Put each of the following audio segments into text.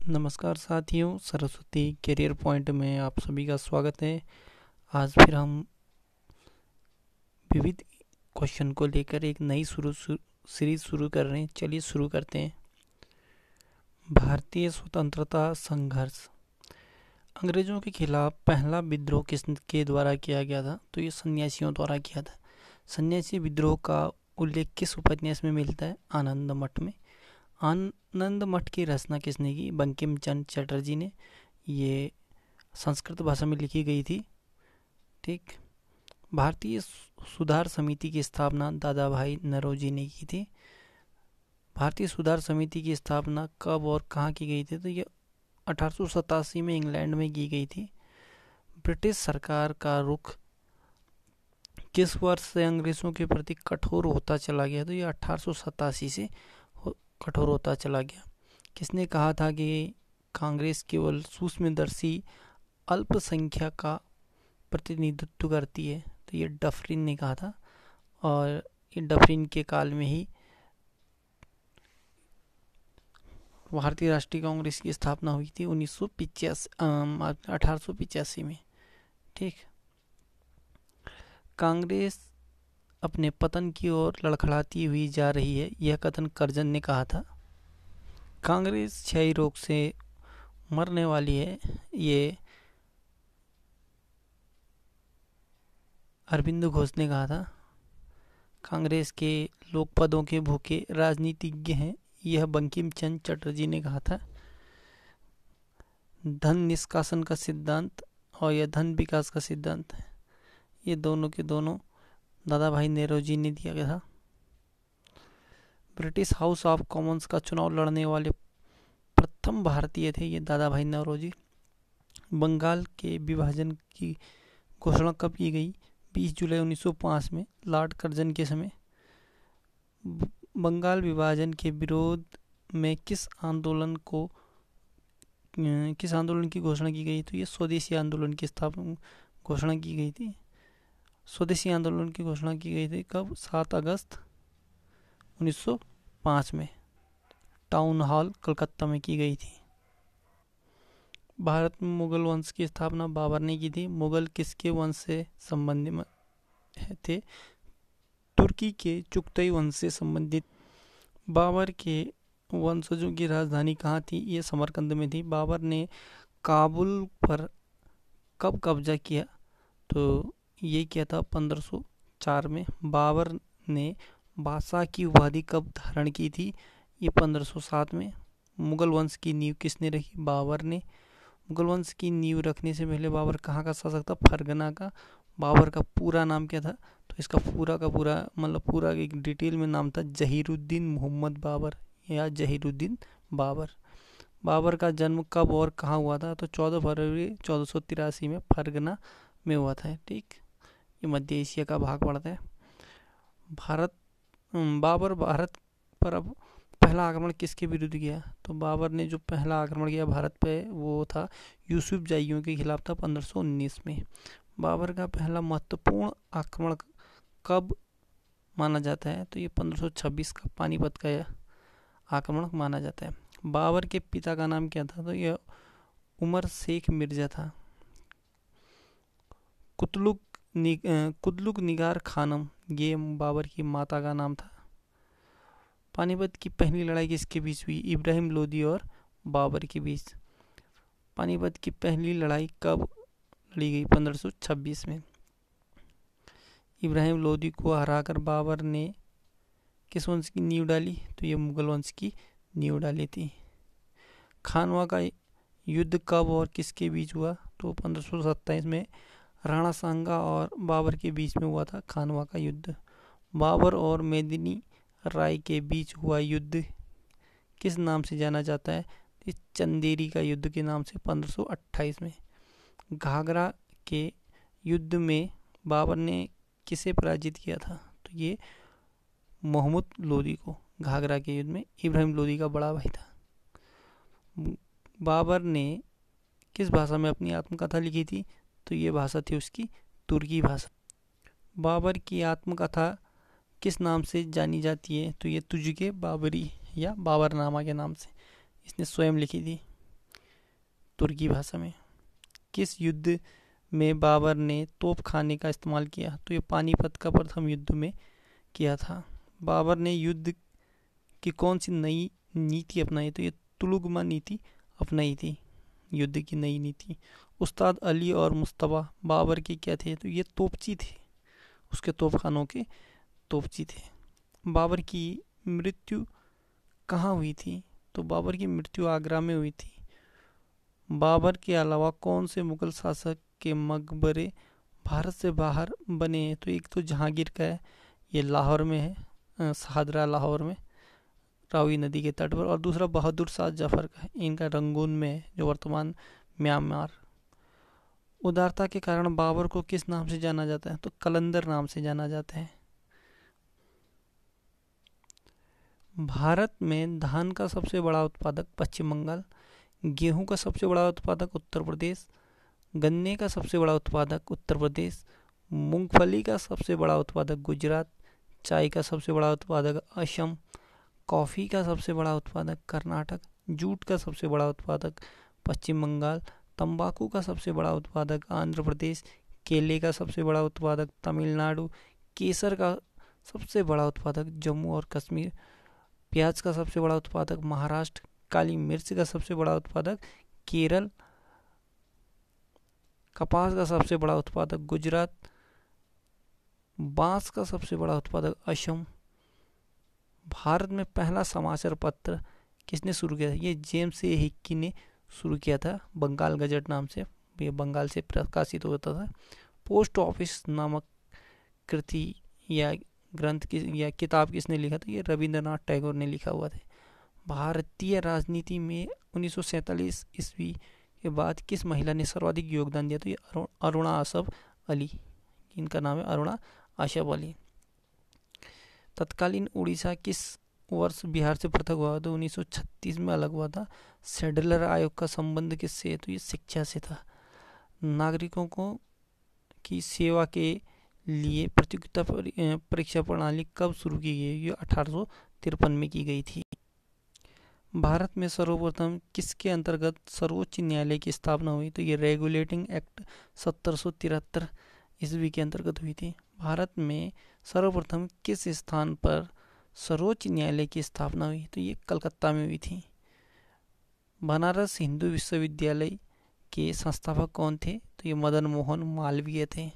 नमस्कार साथियों, Saraswati career point में आप सभी का स्वागत है। आज फिर हम विविध क्वेश्चन को लेकर एक नई सीरीज शुरू कर रहे हैं। चलिए शुरू करते हैं। भारतीय स्वतंत्रता संघर्ष। अंग्रेजों के खिलाफ पहला विद्रोह किसके द्वारा किया गया था? तो ये सन्यासियों द्वारा किया था। सन्यासी विद्रोह का उल्लेख किस उपन्यास में मिलता है? आनंद मठ में। आनंद मठ की रचना किसने की? बंकिम चंद्र चटर्जी ने। ये संस्कृत भाषा में लिखी गई थी। ठीक। भारतीय सुधार समिति की स्थापना दादा भाई नौरोजी ने की थी। भारतीय सुधार समिति की स्थापना कब और कहाँ की गई थी? तो ये 1887 में इंग्लैंड में की गई थी। ब्रिटिश सरकार का रुख किस वर्ष से अंग्रेजों के प्रति कठोर होता चला गया? तो ये 1887 से कठोर होता चला गया। किसने कहा था कि कांग्रेस केवल सूक्ष्मदर्शी अल्पसंख्यक का प्रतिनिधित्व करती है? तो ये डफरिन ने कहा था। और ये डफरिन के काल में ही भारतीय राष्ट्रीय कांग्रेस की स्थापना हुई थी 1885 में। ठीक। कांग्रेस अपने पतन की ओर लड़खड़ाती हुई जा रही है, यह कथन करजन ने कहा था। कांग्रेस क्षय रोग से मरने वाली है, ये अरविंद घोष ने कहा था। कांग्रेस के लोक पदों के भूखे राजनीतिज्ञ हैं, यह बंकिम चंद्र चटर्जी ने कहा था। धन निष्कासन का सिद्धांत और यह धन विकास का सिद्धांत है, ये दोनों के दोनों दादा भाई नौरोजी ने दिया गया था। ब्रिटिश हाउस ऑफ कॉमन्स का चुनाव लड़ने वाले प्रथम भारतीय थे ये दादा भाई नौरोजी। बंगाल के विभाजन की घोषणा कब की गई? 20 जुलाई 1905 में लॉर्ड कर्जन के समय। बंगाल विभाजन के विरोध में किस आंदोलन की घोषणा की गई? तो ये स्वदेशी आंदोलन की घोषणा की गई थी। स्वदेशी आंदोलन की घोषणा की गई थी कब? 7 अगस्त 1905 में टाउन हॉल कलकत्ता में की गई थी। भारत में मुगल वंश की स्थापना बाबर ने की थी। मुगल किसके वंश से संबंधित थे? तुर्की के चुगताई वंश से संबंधित। बाबर के वंशजों की राजधानी कहाँ थी? ये समरकंद में थी। बाबर ने काबुल पर कब कब्जा किया? तो ये किया था 1504 में। बाबर ने बादशाह की उपाधि कब धारण की थी? ये 1507 में। मुगल वंश की नींव किसने रखी? बाबर ने। मुगल वंश की नींव रखने से पहले बाबर कहाँ का शासक था? फरगना का। बाबर का पूरा नाम क्या था? तो इसका पूरा का पूरा मतलब पूरा एक डिटेल में नाम था जहीरुद्दीन मोहम्मद बाबर या जहीरुद्दीन बाबर। बाबर का जन्म कब और कहाँ हुआ था? तो 14 फरवरी 1483 में फरगना में हुआ था। ठीक। ये मध्य एशिया का भाग पड़ता है। बाबर भारत पर अब पहला आक्रमण किसके विरुद्ध किया? तो बाबर ने जो पहला आक्रमण किया भारत पे वो था यूसुफ जाइयों के खिलाफ था 1519 में। बाबर का पहला महत्वपूर्ण आक्रमण कब माना जाता है? तो ये 1526 का पानीपत का आक्रमण माना जाता है। बाबर के पिता का नाम क्या था? तो यह उमर शेख मिर्जा था। कुतलुक निगार खानम ये बाबर की माता का नाम था। पानीपत की पहली लड़ाई किसके बीच हुई? इब्राहिम लोदी और बाबर के बीच। पानीपत की पहली लड़ाई कब लड़ी गई? 1526 में। इब्राहिम लोदी को हराकर बाबर ने किस वंश की नींव डाली? तो ये मुगल वंश की नींव डाली थी। खानवा का युद्ध कब और किसके बीच हुआ? तो 1527 में राणा सांगा और बाबर के बीच में हुआ था खानवा का युद्ध। बाबर और मेदिनी राय के बीच हुआ युद्ध किस नाम से जाना जाता है? इस चंदेरी का युद्ध के नाम से 1528 में। घाघरा के युद्ध में बाबर ने किसे पराजित किया था? तो ये मोहम्मद लोदी को। घाघरा के युद्ध में इब्राहिम लोदी का बड़ा भाई था। बाबर ने किस भाषा में अपनी आत्मकथा लिखी थी? तो ये भाषा थी उसकी तुर्की भाषा। बाबर की आत्मकथा किस नाम से जानी जाती है? तो ये तुझके बाबरी या बाबरनामा के नाम से इसने स्वयं लिखी थी। तुर्की भाषा में। किस युद्ध में बाबर ने तोप खाने का इस्तेमाल किया? तो ये पानीपत का प्रथम युद्ध में किया था। बाबर ने युद्ध की कौन सी नई नीति अपनाई? तो ये तुलुगमा नीति अपनाई थी, युद्ध की नई नीति। उस्ताद अली और मुस्तफा बाबर के क्या थे? तो ये तोपची थे, उसके तोपखानों के तोपची थे। बाबर की मृत्यु कहाँ हुई थी? तो बाबर की मृत्यु आगरा में हुई थी। बाबर के अलावा कौन से मुगल शासक के मकबरे भारत से बाहर बने हैं? तो एक तो जहांगीर का है, ये लाहौर में है, शाहदरा लाहौर में, रावी नदी के तट पर। और दूसरा बहादुर शाह जफर का है, इनका रंगून में है, जो वर्तमान म्यांमार। उदारता के कारण बाबर को किस नाम से जाना जाता है? तो कलंदर नाम से जाना जाता है। भारत में धान का सबसे बड़ा उत्पादक पश्चिम बंगाल, गेहूं का सबसे बड़ा उत्पादक उत्तर प्रदेश, गन्ने का सबसे बड़ा उत्पादक उत्तर प्रदेश, मूंगफली का सबसे बड़ा उत्पादक गुजरात, चाय का सबसे बड़ा उत्पादक असम, कॉफ़ी का सबसे बड़ा उत्पादक कर्नाटक, जूट का सबसे बड़ा उत्पादक पश्चिम बंगाल, तंबाकू का सबसे बड़ा उत्पादक आंध्र प्रदेश, केले का सबसे बड़ा उत्पादक तमिलनाडु, केसर का सबसे बड़ा उत्पादक जम्मू और कश्मीर, प्याज का सबसे बड़ा उत्पादक महाराष्ट्र, काली मिर्च का सबसे बड़ा उत्पादक केरल, कपास का सबसे बड़ा उत्पादक गुजरात, बांस का सबसे बड़ा उत्पादक असम। भारत में पहला समाचार पत्र किसने शुरू किया था? ये जेम्स ए हिक्की ने शुरू किया था, बंगाल गजट नाम से, ये बंगाल से प्रकाशित होता था। पोस्ट ऑफिस नामक कृति या ग्रंथ या किताब किसने लिखा था? ये रविंद्रनाथ टैगोर ने लिखा हुआ था। भारतीय राजनीति में 1947 ईस्वी के बाद किस महिला ने सर्वाधिक योगदान दिया? तो ये अरुणा आसफ अली, इनका नाम है अरुणा आसफ अली। तत्कालीन उड़ीसा किस वर्ष बिहार से पृथक हुआ? तो 1936 में अलग हुआ था। सेडलर आयोग का संबंध किससे? तो ये शिक्षा से था। नागरिकों को की सेवा के लिए प्रतियोगिता परीक्षा प्रणाली कब शुरू की गई? ये 1853 में की गई थी। भारत में सर्वप्रथम किसके अंतर्गत सर्वोच्च न्यायालय की स्थापना हुई? तो ये रेगुलेटिंग एक्ट 1773 ईस्वी के अंतर्गत हुई थी। भारत में सर्वप्रथम किस स्थान पर सर्वोच्च न्यायालय की स्थापना हुई? तो ये कलकत्ता में हुई थी। बनारस हिंदू विश्वविद्यालय के संस्थापक कौन थे? तो ये मदन मोहन मालवीय थे।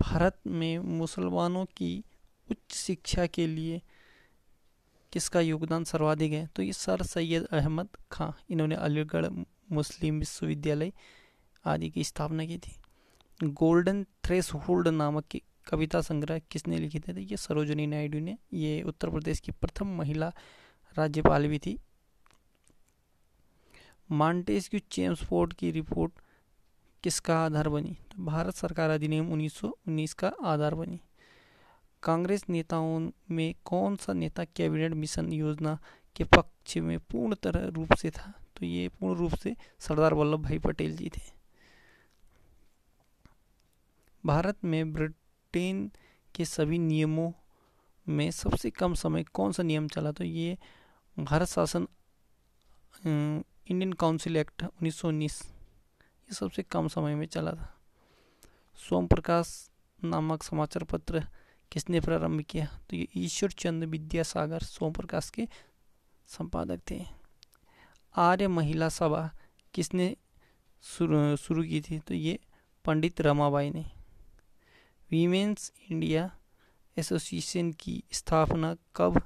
भारत में मुसलमानों की उच्च शिक्षा के लिए किसका योगदान सर्वाधिक है? तो ये सर सैयद अहमद खां, इन्होंने अलीगढ़ मुस्लिम विश्वविद्यालय आदि की स्थापना की थी। गोल्डन थ्रेशहोल्ड नामक की कविता संग्रह किसने लिखे थे? ये सरोजिनी नायडू ने। ये उत्तर प्रदेश की प्रथम महिला राज्यपाल भी थी। मॉन्टेस्क्यू चेम्सफोर्ड की रिपोर्ट किसका आधार बनी? तो भारत सरकार अधिनियम 1919 का आधार बनी। कांग्रेस नेताओं में कौन सा नेता कैबिनेट मिशन योजना के पक्ष में पूर्ण तरह रूप से था? तो ये पूर्ण रूप से सरदार वल्लभ भाई पटेल जी थे। भारत में ब्रिटेन के सभी नियमों में सबसे कम समय कौन सा नियम चला? तो ये भारत शासन इंडियन काउंसिल एक्ट 1919, ये सबसे कम समय में चला था। सोम प्रकाश नामक समाचार पत्र किसने प्रारंभ किया? तो ये ईश्वर चंद्र विद्यासागर सोम प्रकाश के संपादक थे। आर्य महिला सभा किसने शुरू की थी? तो ये पंडित रमाबाई ने। वीमेंस इंडिया एसोसिएशन की स्थापना कब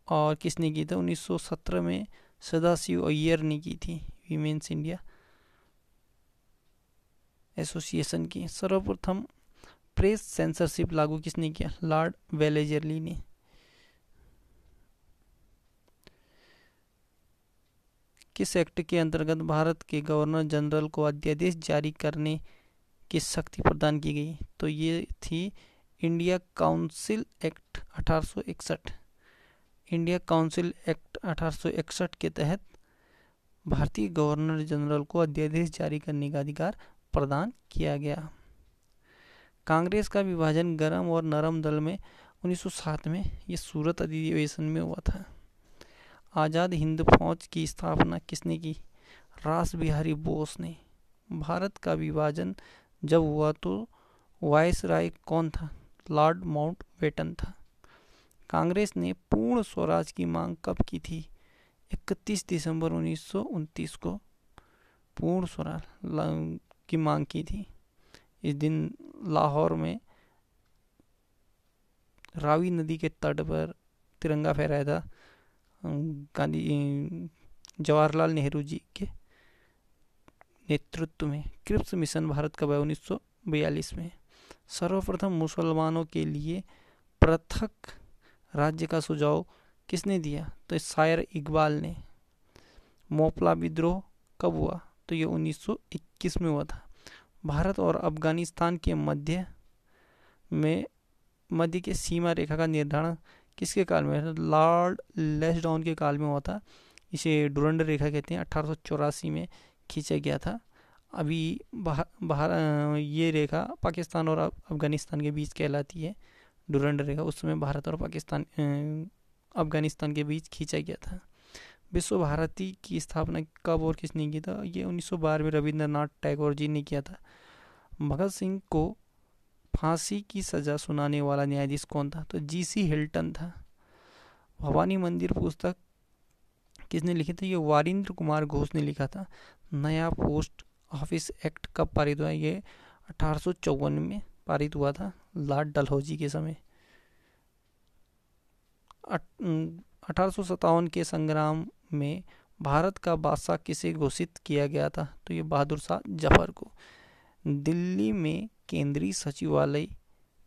और किसने की? था 1917 में सदाशिव अय्यर ने की थी वीमेंस इंडिया एसोसिएशन की। सर्वप्रथम प्रेस सेंसरशिप लागू किसने किया? लॉर्ड वेलेजरली ने। किस एक्ट के अंतर्गत भारत के गवर्नर जनरल को अध्यादेश जारी करने की शक्ति प्रदान की गई? तो ये थी India council act 1861। India council act 1861 के तहत भारतीय गवर्नर जनरल को अध्यादेश जारी करने का अधिकार प्रदान किया गया। कांग्रेस का विभाजन गर्म और नरम दल में 1907 में ये सूरत अधिवेशन में हुआ था। आज़ाद हिंद फौज की स्थापना किसने की? रास बिहारी बोस ने। भारत का विभाजन जब हुआ तो वायसराय कौन था? लॉर्ड माउंटबेटन था। कांग्रेस ने पूर्ण स्वराज की मांग कब की थी? 31 दिसंबर 1929 को पूर्ण स्वराज की मांग की थी। इस दिन लाहौर में रावी नदी के तट पर तिरंगा फहराया था गांधी जवाहरलाल नेहरू जी के नेतृत्व में। क्रिप्स मिशन भारत कब है? 1942 में। सर्वप्रथम मुसलमानों के लिए पृथक राज्य का सुझाव किसने दिया? तो शायर इकबाल ने। मोपला विद्रोह कब हुआ? तो ये 1921 में हुआ था। भारत और अफगानिस्तान के मध्य के सीमा रेखा का निर्धारण किसके काल में? लॉर्ड लेस्डाउन के काल में हुआ था। इसे डुरंड रेखा कहते हैं। 1884 में खींचा गया था। अभी ये रेखा पाकिस्तान और अफगानिस्तान के बीच कहलाती है, डुरंड रेखा। उस समय भारत और पाकिस्तान अफगानिस्तान के बीच खींचा गया था। विश्व भारती की स्थापना कब और किसने की था? ये 1912 में रविंद्रनाथ टैगोर जी ने किया था। भगत सिंह को फांसी की सजा सुनाने वाला न्यायाधीश कौन था? तो जीसी हिल्टन था। भवानी मंदिर पुस्तक किसने लिखी थी? ये वारिंद्र कुमार घोष ने लिखा था। नया पोस्ट ऑफिस एक्ट कब पारित हुआ? ये 1854 में पारित हुआ था, लॉर्ड डलहौजी के समय। 1857 के संग्राम में भारत का बादशाह किसे घोषित किया गया था? तो ये बहादुर शाह जफर को। दिल्ली में केंद्रीय सचिवालय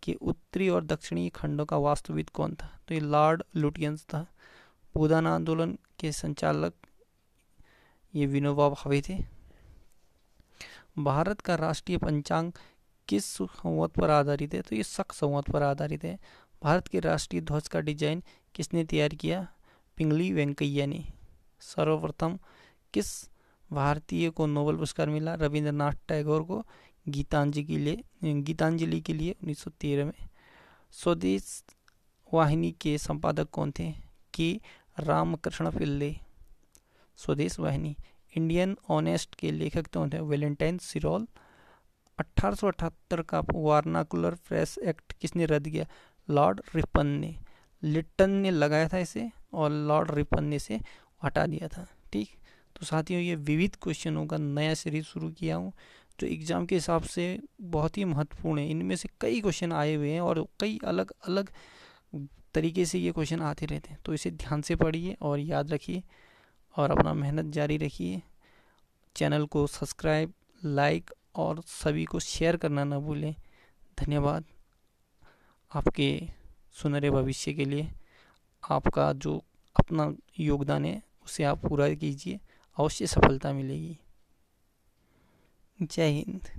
के उत्तरी और दक्षिणी खंडों का वास्तुविद कौन था? तो ये लॉर्ड लुटियंस था। भूदान आंदोलन के संचालक ये विनोबा भावे थे। भारत का राष्ट्रीय पंचांग किस संवत पर आधारित है? तो ये शक संवत पर आधारित है। भारत के राष्ट्रीय ध्वज का डिजाइन किसने तैयार किया? पिंगली वेंकैया ने। सर्वप्रथम किस भारतीय को नोबेल पुरस्कार मिला? रविंद्रनाथ टैगोर को गीतांजलि के लिए 1913 में। स्वदेश वाहिनी के संपादक कौन थे? के रामकृष्ण पिल्ले। स्वदेश वाहिनी। इंडियन ऑनेस्ट के लेखक कौन थे? वैलेंटाइन सिरोल। 1878 का वार्नाकुलर प्रेस एक्ट किसने रद्द किया? लॉर्ड रिपन ने। लिट्टन ने लगाया था इसे और लॉर्ड रिपन ने इसे हटा दिया था। ठीक, तो साथियों ये विविध क्वेश्चनों का नया सीरीज शुरू किया हूँ जो एग्जाम के हिसाब से बहुत ही महत्वपूर्ण है। इनमें से कई क्वेश्चन आए हुए हैं और कई अलग अलग तरीके से ये क्वेश्चन आते रहते हैं, तो इसे ध्यान से पढ़िए और याद रखिए और अपना मेहनत जारी रखिए। चैनल को सब्सक्राइब, लाइक और सभी को शेयर करना ना भूलें। धन्यवाद आपके सुनहरे भविष्य के लिए। आपका जो अपना योगदान है उसे आप पूरा कीजिए, अवश्य सफलता मिलेगी। जय हिंद।